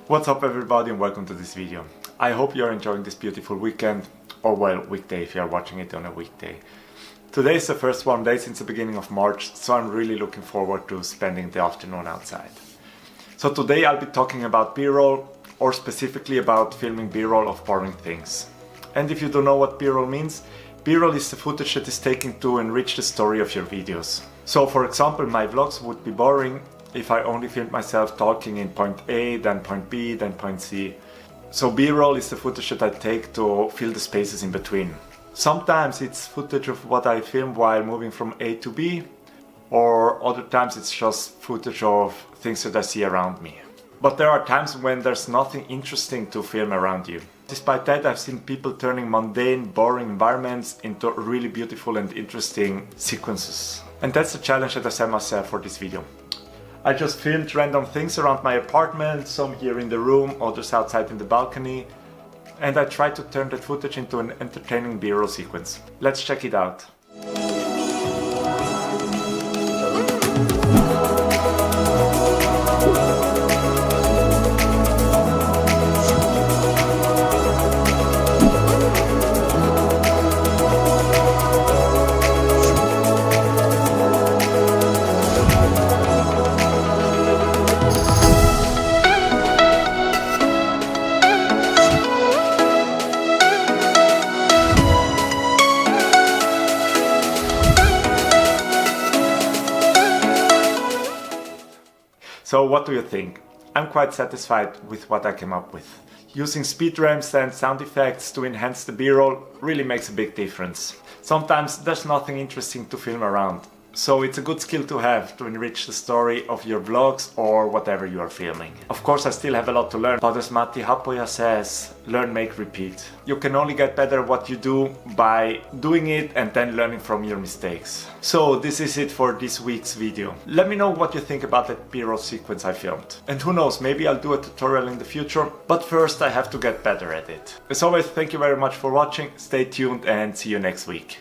What's up everybody and welcome to this video. I hope you're enjoying this beautiful weekend, or well, weekday if you're watching it on a weekday. Today is the first warm day since the beginning of March, so I'm really looking forward to spending the afternoon outside. So today I'll be talking about B-roll, or specifically about filming B-roll of boring things. And if you don't know what B-roll means, B-roll is the footage that is taken to enrich the story of your videos. So for example, my vlogs would be boring if I only filmed myself talking in point A, then point B, then point C. So B-roll is the footage that I take to fill the spaces in between. Sometimes it's footage of what I film while moving from A to B, or other times it's just footage of things that I see around me. But there are times when there's nothing interesting to film around you. Despite that, I've seen people turning mundane, boring environments into really beautiful and interesting sequences. And that's the challenge that I set myself for this video. I just filmed random things around my apartment, some here in the room, others outside in the balcony, and I tried to turn that footage into an entertaining B-roll sequence. Let's check it out. So what do you think? I'm quite satisfied with what I came up with. Using speed ramps and sound effects to enhance the B-roll really makes a big difference. Sometimes there's nothing interesting to film around, so it's a good skill to have to enrich the story of your vlogs or whatever you are filming. Of course I still have a lot to learn, but as Matti Happoja says, learn, make, repeat. You can only get better at what you do by doing it and then learning from your mistakes. So this is it for this week's video. Let me know what you think about that B-roll sequence I filmed. And who knows, maybe I'll do a tutorial in the future, but first I have to get better at it. As always, thank you very much for watching, stay tuned and see you next week.